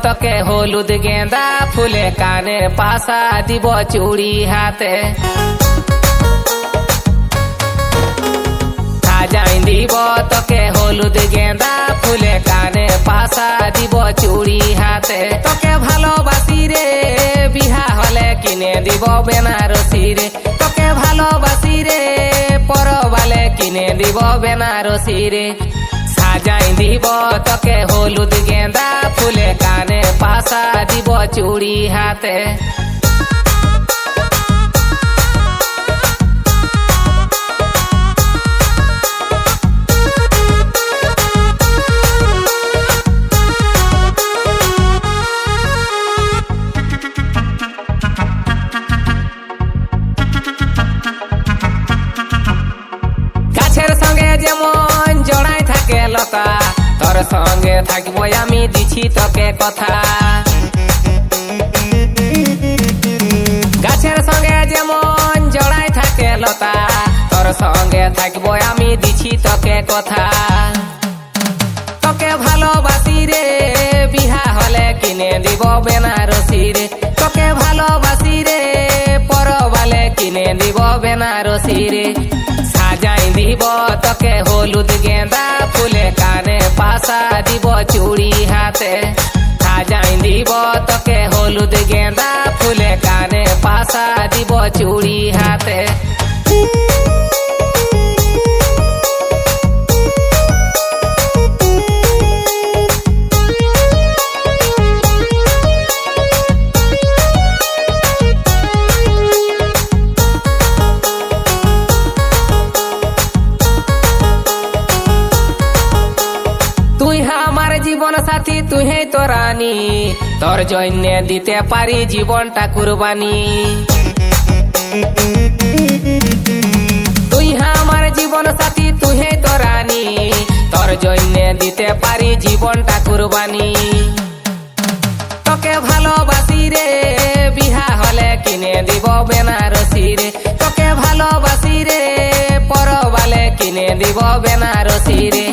তোকে হলুদ গেঁদা ফুলে কানে পাশা দিব চুড়ি হাতে সাজাই দিব তোকে হলুদ গেঁদা ফুলে কানে পাশা দিব চুড়ি হাতে তোকে ভালোবাসি রে বিহা হলে কিনে দিব বেনারসি রে তোকে ভালোবাসি রে পরবালে কিনে দিব বেনারসি রে সাজাই দিব তোকে হলুদ গেঁদা ফুলে কানে পাশা দিব চুড়ি হাতে গাছের সঙ্গে যেমন জড়াই থাকে লতা তোর সঙ্গে থাকবো আমি দিছি তোকে কথা গাছের সঙ্গে যেমন জড়াই থাকে লতা তোর সঙ্গে থাকবো আমি দিছি তোকে কথা তোকে ভালোবাসি রে বিহা হলে কিনে দিব বেনারসি রে তোকে ভালোবাসি রে পরবালে কিনে দিব বেনারসি রে সাজাই দিব তোকে হলুদ গেঁদা ফুলে কানে পাশা দিব চুড়ি হাতে সাজাই দিব তোকে হলুদ গেঁদা ফুলে কানে পাশা দিব চুড়ি হাতে জীবন সাথী তুই হে তো রানী তোর জন্য দিতে পারি জীবনটা কুরবানি তুই আমার জীবন সাথী তুই হে তো রানী তোর জন্য দিতে পারি জীবনটা কুরবানি তোকে ভালোবাসি রে বিহা হলে কিনে দিব বেনারসি রে তোকে ভালোবাসি রে পরবালে কিনে দিব বেনারসি রে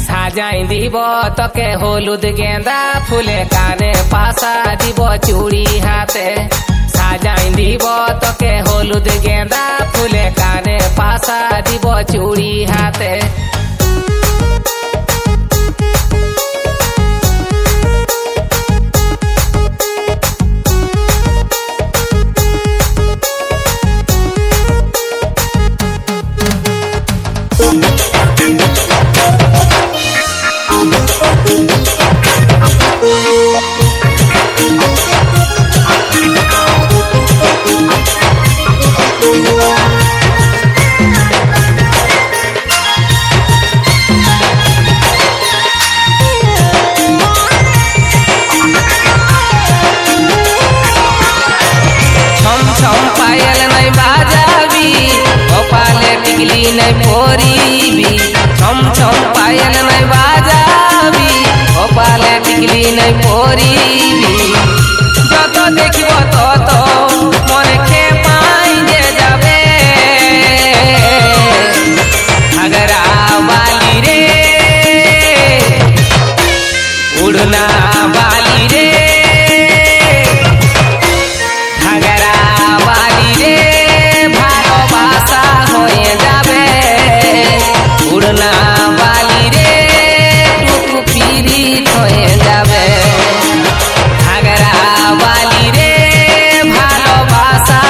সাজাই দিব তোকে হলুদ গেঁদা ফুলে কানে পাশা দিব চুড়ি হাতে সাজাই দিব তোকে হলুদ গেঁদা ফুলে কানে পাশা দিব চুড়ি হাতে पायल नहीं बाजाबी गोपाले टिकली नहीं पोरीबी छम छम पायल नहीं बाजाबी गोपाले टिकली नहीं पोरीबी যত দেখিব তত মনে কে পাই যে যাবে ঘাগরা বালি রে উড়না বালি রে উড়না বালি রে টুকু পিরি হয়ে যাবে ঘাগরা বালি রে ভালোবাসা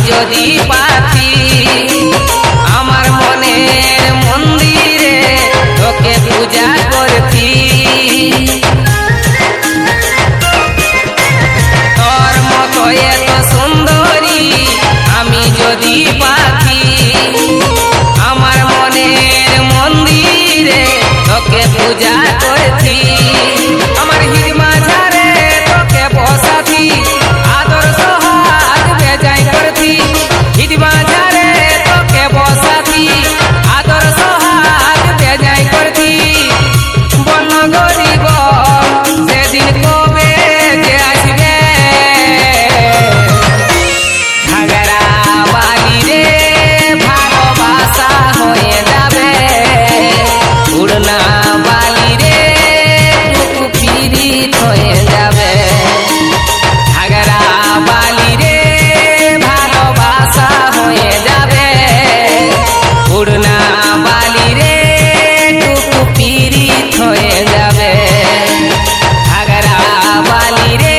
যদি পাতি আমার মনের মন্দিরে তোকে পূজা করতি তোর মতো এত সুন্দরী আমি যদি পাতি আমার মনের মন্দিরে তোকে পূজা করতি আমার হির মাঝারে তোকে বসাতি আদর সোহাগ বেজাই করতি হির মাঝারে তোকে বসাতি আদর সোহাগ বেজাই করতি বন্য গরিব সেদিন কবে যে আসবে ঘাগরা বালি রে ভালোবাসা হয়ে যাবে উড়না বালি রে পীড়িত হয়ে যাবে ঘাগরা বালি রে ভালোবাসা হয়ে যাবে উড়না বালি রে পীড়িত হয়ে যাবে ঘাগরা বালি রে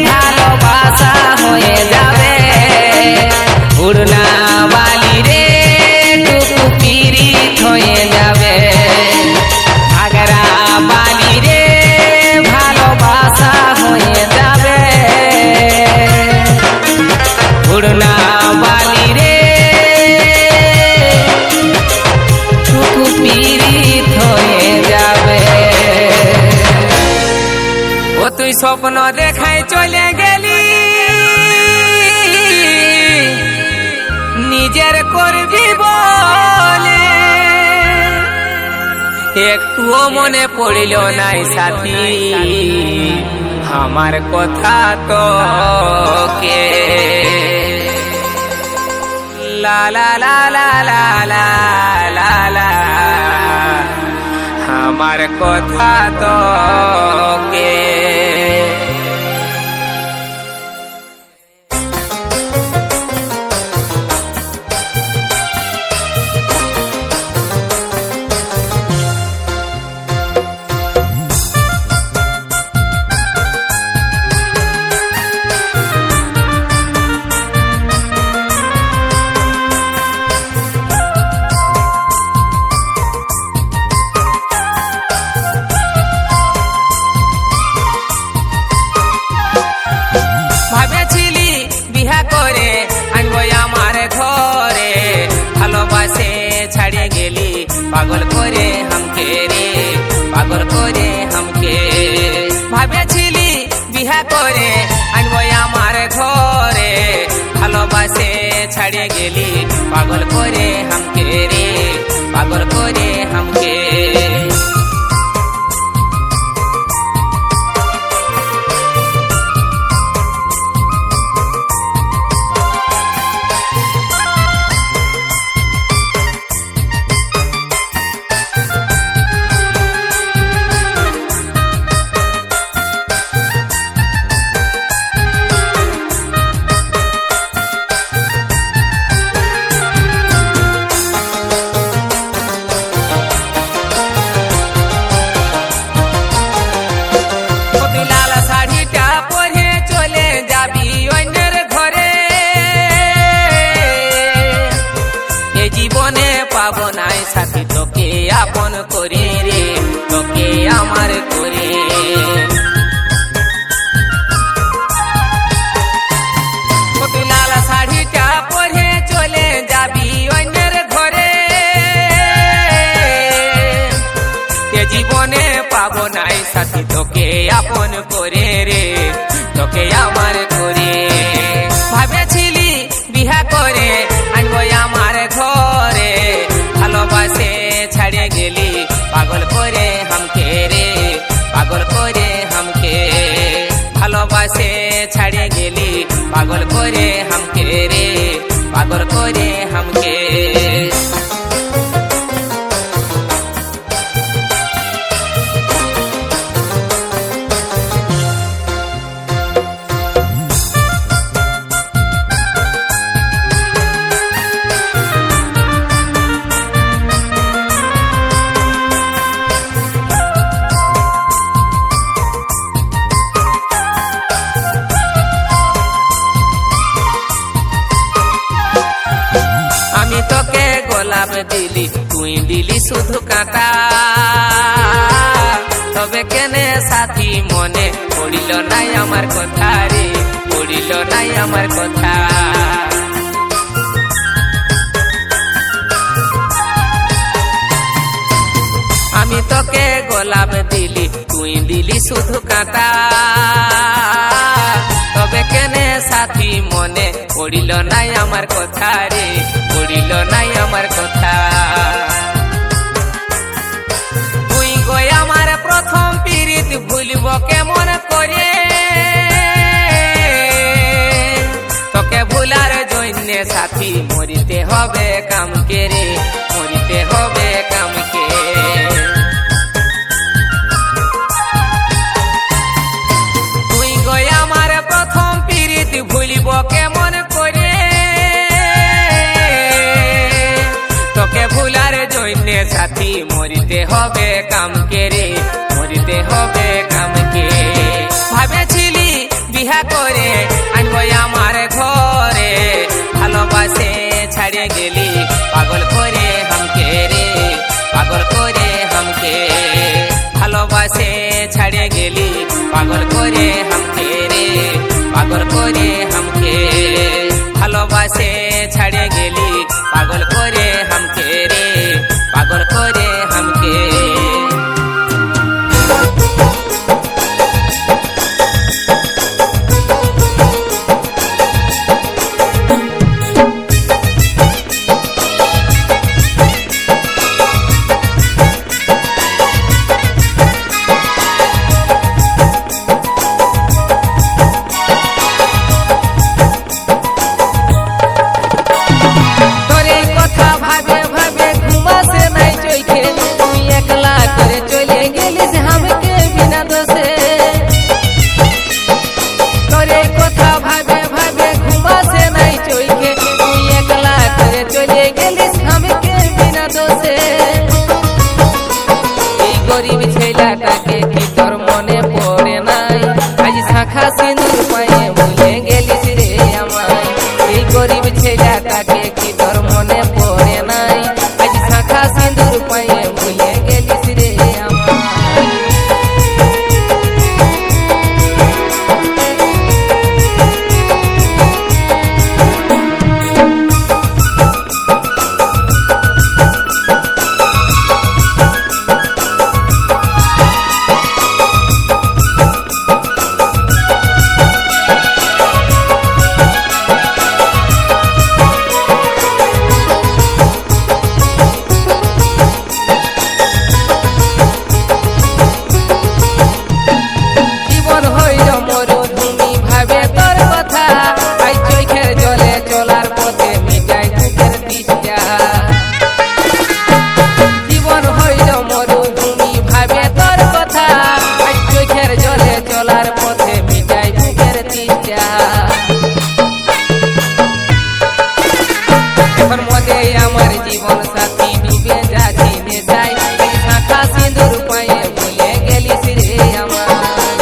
ভালোবাসা হয়ে যাবে উড়না বালি রে পীড়িত হয়ে যাবে ঘাগরা বালি রে ভালোবাসা হয়ে যাবে উড়না বালি রে পীড়িত হয়ে যাবে ও তুই স্বপ্ন দেখাই চলে গেলি নিজের করবি বলে একটুও মনে পড়িল নাই সাথী আমার কথা তো কে লা লা লা লা লা লা লা লা আমার কথা তো কে ভাবেছিলি বিহা করে আনবো আমার ঘরে ভালোবাসে ছাড়িয়ে গেলি পাগল করে হামকে রে পাগল করে হামকে ভাবেছিলি বিহা করে আনবো আমার ঘরে ভালোবাসে ছাড়িয়ে গেলি পাগল করে হামকে রে পাগল করে হামকে পাবো নাই সাথী তোকে আপন করে রে তোকে আমার করে লাল শাড়িটা পরে চলে যাবি অন্যের ঘরে এ জীবনে পাবো নাই সাথী তোকে আপন করে রে তোকে আমার করে ভাবেছিলি বিহা করে আনবো আমার ঘরে ভালোবাসে ছাড়িয়ে গেলি পাগল করে হামকে রে পাগল করে হামকে ভালোবাসে ছাড়িয়ে গেলি পাগল করে হামকে রে পাগল করে হামকে শুধু কাঁটা তবে কেনে সাথী মনে পড়িল নাই আমার কথা রে, পড়িল নাই আমার কথা। আমি তোকে গোলাপ দিলি তুই দিলি শুধু কাঁটা তবে কেনে সাথী মনে পড়িল নাই আমার কথা রে, পড়িল নাই আমার কথা। তুই গই আমার প্রথম পীড়িত ভুলব কেমন করে, তোকে ভুলার জন্যে সাথী মরিতে হবে কামকে রে, মরিতে হবে কামকে। তুই গই আমার প্রথম পীড়িত ভুলব কেমন করে, তোকে ভুলার জন্যে সাথী মরিতে হবে কামকে রে, মরিতে হবে কামকে। ভাবেছিলি বিহা করে আনবো আমার ঘরে, ভালোবাসে ছাড়ে গেলি পাগল করে হামকে রে, পাগল করে হামকে। ভালোবাসে ছাড়ে গেলি পাগল করে হামকে রে, পাগল করে হামকে। ভালোবাসে ছাড়ে গেলি পাগল করে হামকে রে, পাগল করে হামকে। গরিব ছেলেটাকে কি তোর মনে পড়ে নাই, আজ শাখা সিঁদুর পায়ে ভুলে গেলিস রে আমায়। এই গরিব ছেলেটাকে কি তোর মনে পড়ে নাই, আজ শাখা সিঁদুর পায়ে ভুলে গেলিস রে আমায়। এখন মধ্যে আমার জীবন সাথী ডুবে যাচ্ছি নেশায়, শাখা সিঁদুর পায়ে ভুলে গেলিস রে আমার।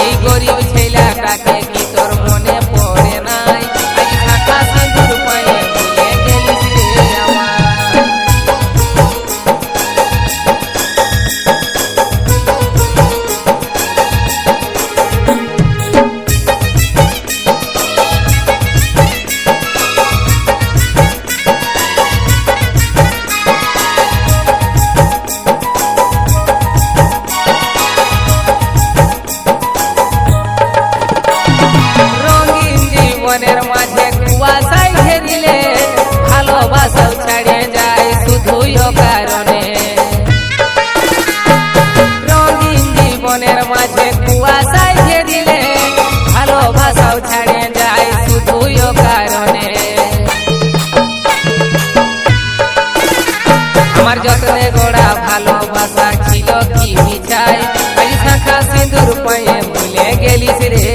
এই গরিব ছেলেটাকে কি তোর মনে পড়ে নাই, আজ শাখা সিঁদুর পায়ে ভুলে গেলিস রে আমার। মনের মাঝে কুয়াশায় ঘেরিলে ভালোবাসাও ছাড়ে যায় শুধু কারণে। রঙিন জীবনের মাঝে কুয়াশায় ঘেরিলে ভালোবাসাও ছাড়ে যায় শুধু কারণে। আমার যত্নে গোড়া ভালোবাসা ছিল কি মিছাই, আজ শাখা সিঁদুর পায়ে ভুলে গেলিস রে